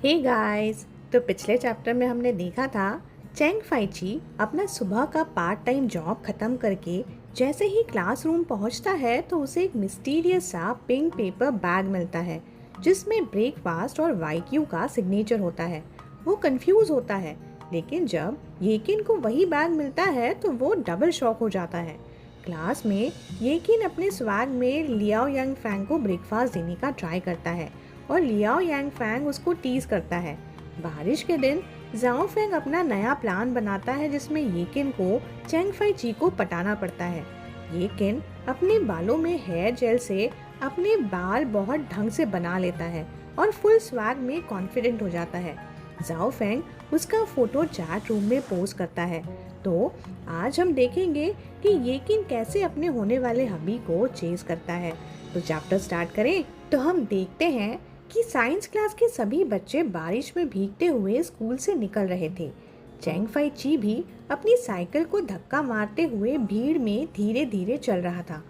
Hey guys. तो पिछले chapter में हमने देखा था चेंग फाइची अपना सुबह का पार्ट टाइम जॉब खत्म करके जैसे ही क्लासरूम पहुंचता है तो उसे एक मिस्टीरियस सा पिंक पेपर बैग मिलता है जिसमें ब्रेकफास्ट और वाईक्यू का सिग्नेचर होता है। वो कंफ्यूज होता है, लेकिन जब येकिन को वही बैग मिलता है तो वो डबल शॉक हो जाता है। क्लास में येकिन अपने स्वैग में लियाओ यांग फैंग को ब्रेकफास्ट देने का ट्राई करता है और लियाओ यांग फैंग उसको टीज करता है। बारिश के दिन जाओ फेंग अपना नया प्लान बनाता है जिसमें येकिन को चेंग फाई ची को पटाना पड़ता है। येकिन अपने बालों में हेयर जेल से अपने बाल बहुत ढंग से बना लेता है और फुल स्वैग में कॉन्फिडेंट हो जाता है। जाओ फेंग उसका फोटो चैट रूम में पोस्ट करता है। तो आज हम देखेंगे कि येकिन कैसे अपने होने वाले हबी को चेज करता है। तो चैप्टर स्टार्ट करें तो हम देखते हैं कि साइंस क्लास के सभी बच्चे बारिश में भीगते हुए स्कूल से निकल रहे थे। चेंग फाई ची भी अपनी साइकिल को धक्का मारते हुए भीड़ में धीरे धीरे चल रहा था।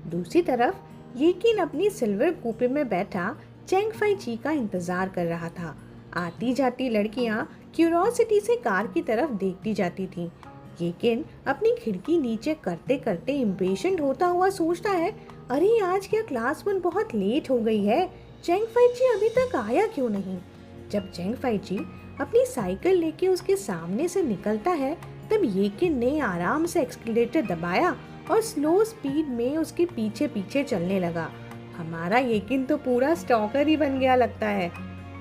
दूसरी तरफ येकिन अपनी सिल्वर कूपे में बैठा चेंग फाई ची का इंतजार कर रहा था। आती जाती लड़कियां क्यूरोसिटी से कार की तरफ देखती जाती थीं। येकिन अपनी खिड़की नीचे करते करते इम्पेशेंट होता हुआ सोचता है, अरे आज क्या क्लास 1 बहुत लेट हो गई है। चेंग फाइची अभी तक आया क्यों नहीं। जब चेंग फाइची अपनी साइकिल लेके उसके सामने से निकलता है तब येकिन ने आराम से एक्सीलरेटर दबाया और स्लो स्पीड में उसके पीछे पीछे चलने लगा। हमारा येकिन तो पूरा स्टॉकर ही बन गया लगता है।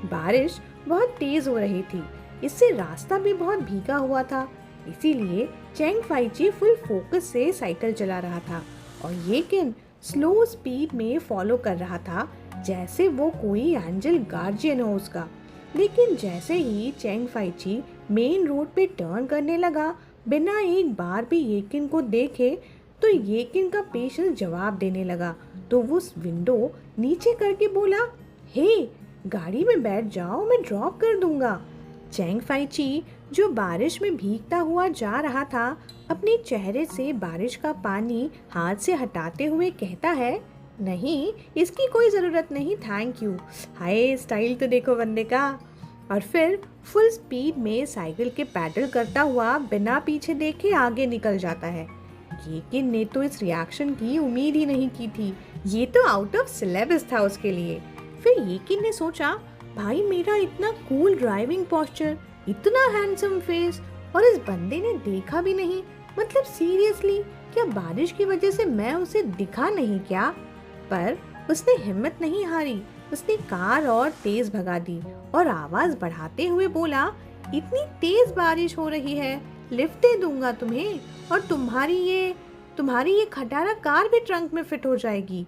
बारिश बहुत तेज हो रही थी, इससे रास्ता भी बहुत भीगा हुआ था, इसीलिए चेंग फाइची फुल फोकस से साइकिल चला रहा था और येकिन स्लो स्पीड में फॉलो कर रहा था जैसे वो कोई एंजल गार्जियन हो उसका। लेकिन जैसे ही चेंग फाइची मेन रोड पे टर्न करने लगा, बिना एक बार भी येकिन को देखे, तो येकिन का पेशेंस जवाब देने लगा। तो वो विंडो नीचे करके बोला, हे गाड़ी में बैठ जाओ, मैं ड्रॉप कर दूंगा। चेंग फाइची जो बारिश में भीगता हुआ जा रहा था, अपने चेहरे से बारिश का पानी हाथ से हटाते हुए कहता है, नहीं इसकी कोई ज़रूरत नहीं, थैंक यू। हाय स्टाइल तो देखो बंदे का। और फिर फुल स्पीड में साइकिल के पैडल करता हुआ बिना पीछे देखे आगे निकल जाता है। येकिन ने तो इस रिएक्शन की उम्मीद ही नहीं की थी, ये तो आउट ऑफ सिलेबस था उसके लिए। फिर येकिन ने सोचा, भाई मेरा इतना कूल ड्राइविंग पोस्चर, इतना हैंडसम फेस, और इस बंदे ने देखा भी नहीं। मतलब सीरियसली, क्या बारिश की वजह से मैं उसे दिखा नहीं क्या? पर उसने हिम्मत नहीं हारी, उसने कार और तेज भगा दी और आवाज बढ़ाते हुए बोला, इतनी तेज बारिश हो रही है, लिफ्ट दे दूंगा तुम्हें और तुम्हारी ये खटारा कार भी ट्रंक में फिट हो जाएगी।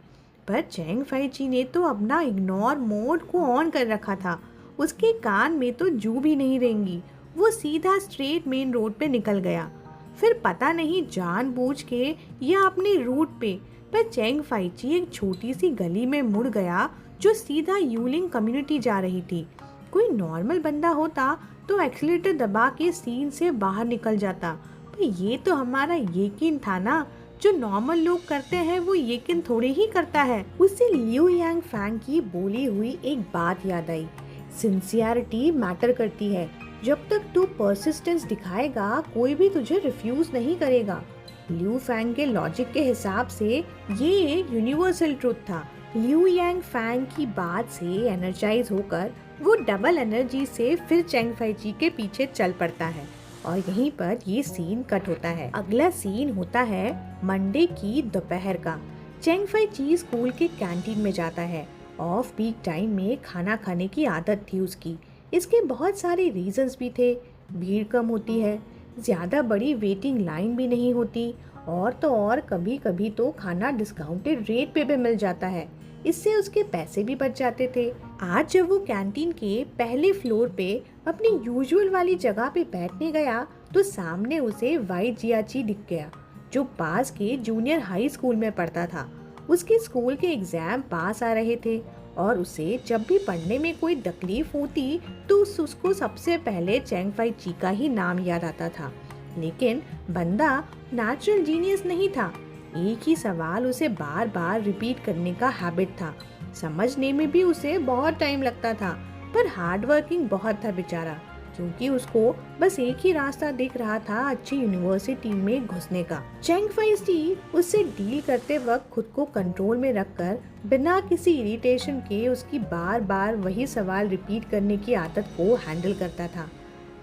पर चेंग फाइची ने तो अपना इग्नोर मोड को ऑन कर रखा था, उसके कान में तो जू भी नहीं रहेंगी। वो सीधा स्ट्रेट मेन रोड पे निकल गया। फिर पता नहीं जानबूझ के या अपने रूट पे, पर चेंग फाइची एक छोटी सी गली में मुड़ गया जो सीधा यूलिंग कम्युनिटी जा रही थी। कोई नॉर्मल बंदा होता तो एक्सीलेटर दबा के सीन से बाहर निकल जाता, पर ये तो हमारा येकिन था ना। जो नॉर्मल लोग करते हैं वो येकिन थोड़े ही करता है। उससे लियू यांग फैंग की बोली हुई एक बात याद आई, सिंसियरिटी मैटर करती है। जब तक तू परसिस्टेंस दिखाएगा कोई भी तुझे रिफ्यूज नहीं करेगा। लियू फैंग के लॉजिक के हिसाब से ये एक यूनिवर्सल ट्रुथ था। लियू यांग फैंग की बात से एनर्जाइज होकर वो डबल एनर्जी से फिर चेंग फाइची के पीछे चल पड़ता है और यहीं पर ये सीन कट होता है। अगला सीन होता है मंडे की दोपहर का। चेंग फाइची स्कूल के कैंटीन में जाता है। ऑफ पीक टाइम में खाना खाने की आदत थी उसकी। इसके बहुत सारे रीजंस भी थे। भीड़ कम होती है, ज़्यादा बड़ी वेटिंग लाइन भी नहीं होती, और तो और कभी कभी तो खाना डिस्काउंटेड रेट पे भी मिल जाता है, इससे उसके पैसे भी बच जाते थे। आज जब वो कैंटीन के पहले फ्लोर पे अपनी यूजुअल वाली जगह पे बैठने गया तो सामने उसे वाई जियाची दिख गया, जो पास के जूनियर हाई स्कूल में पढ़ता था। उसके स्कूल के एग्जाम पास आ रहे थे और उसे जब भी पढ़ने में कोई तकलीफ होती तो उसको सबसे पहले चेंग फाइची का ही नाम याद आता था। लेकिन बंदा नेचुरल जीनियस नहीं था। एक ही सवाल उसे बार बार रिपीट करने का हैबिट था। समझने में भी उसे बहुत टाइम लगता था, पर हार्ड वर्किंग बहुत था बेचारा, क्योंकि उसको बस एक ही रास्ता दिख रहा था अच्छी यूनिवर्सिटी में घुसने का। चैंग फाई ची उससे डील करते वक्त खुद को कंट्रोल में रखकर बिना किसी इरिटेशन के उसकी बार बार वही सवाल रिपीट करने की आदत को हैंडल करता था।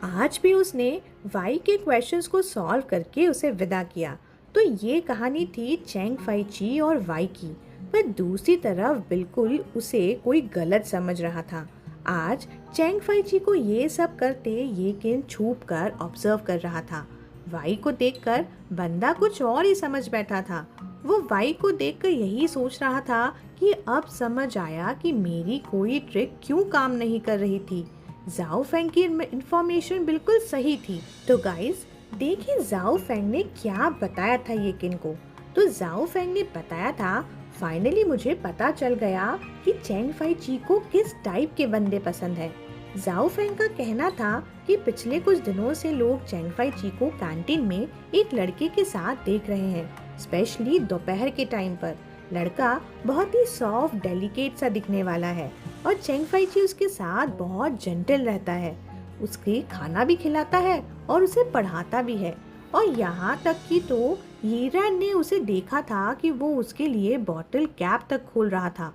आज भी उसने वाई के क्वेश्चंस को सॉल्व करके उसे विदा किया। तो ये कहानी थी चैंग फाई ची और वाई की। पर दूसरी तरफ बिल्कुल उसे कोई गलत समझ रहा था। आज चैंग फाई ची को ये सब करते ये किन छुप कर ऑब्जर्व कर रहा था। वाई को देखकर बंदा कुछ और ही समझ बैठा था। वो वाई को देखकर यही सोच रहा था कि अब समझ आया कि मेरी कोई ट्रिक क्यों काम नहीं कर रही थी। जाओ फेंग की इंफॉर्मेशन बिल्कुल सही थी। तो गाइस देखिए जाओ फेंग ने क्या बताया था ये किन को। तो जाओ फेंग ने बताया था, फाइनली मुझे पता चल गया कि चैंग फाई ची को किस टाइप के बंदे पसंद है। जाओ फेंग का कहना था कि पिछले कुछ दिनों से लोग चैंग फाई ची को कैंटीन में एक लड़के के साथ देख रहे हैं, स्पेशली दोपहर के टाइम पर। लड़का बहुत ही सॉफ्ट डेलिकेट सा दिखने वाला है और चैंग फाई ची उसके साथ बहुत जेंटल रहता है। उसके खाना भी खिलाता है और उसे पढ़ाता भी है। और यहाँ तक कि तो हीरन ने उसे देखा था कि वो उसके लिए बॉटल कैप तक खोल रहा था।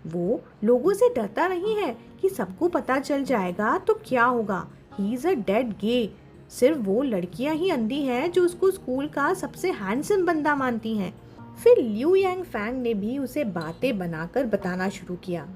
वो लोगों से डरता नहीं है कि सबको पता चल जाएगा तो क्या होगा। ही इज अ डेड गे। सिर्फ वो लड़कियां ही अंधी हैं जो उसको स्कूल का सबसे हैंडसम बंदा मानती हैं। फिर लियू यांग फैंग ने भी उसे बातें बनाकर बताना शुरू किया।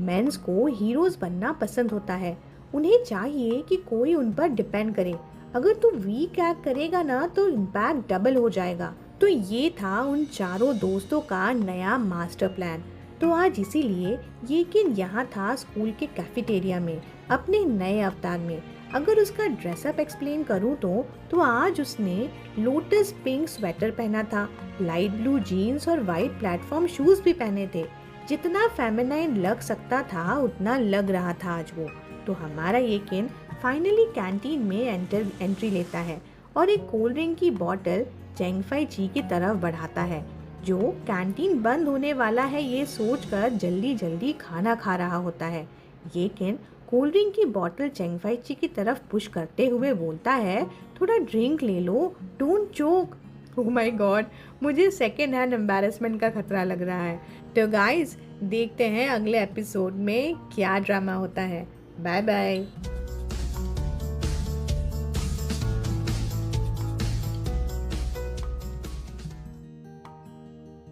मेंस को हीरोज बनना पसंद होता है। उन्हें चाहिए कि कोई उन पर डिपेंड करे। अगर तू वीक एक्ट करेगा ना तो इम्पैक्ट डबल हो जाएगा। तो ये था उन चारों दोस्तों का नया मास्टर प्लान। तो आज इसीलिए ये किन यहाँ था स्कूल के कैफेटेरिया में अपने नए अवतार में। अगर उसका ड्रेसअप एक्सप्लेन करूँ तो आज उसने लोटस पिंक स्वेटर पहना था, लाइट ब्लू जीन्स और वाइट प्लेटफॉर्म शूज भी पहने थे। जितना फेमिनाइन लग सकता था उतना लग रहा था आज वो। तो हमारा ये किन फाइनली कैंटीन में एंट्री लेता है और एक कोल्ड ड्रिंक की बोतल चैंग फाई ची की तरफ बढ़ाता है, जो कैंटीन बंद होने वाला है ये सोचकर जल्दी जल्दी खाना खा रहा होता है। ये किन कोल्ड ड्रिंक की बोतल चैंग फाई ची की तरफ पुश करते हुए बोलता है, थोड़ा ड्रिंक ले लो, don't choke. Oh my God, मुझे सेकेंड हैंड एम्बैरेसमेंट का खतरा लग रहा है। तो गाइस देखते हैं अगले एपिसोड में क्या ड्रामा होता है। Bye bye.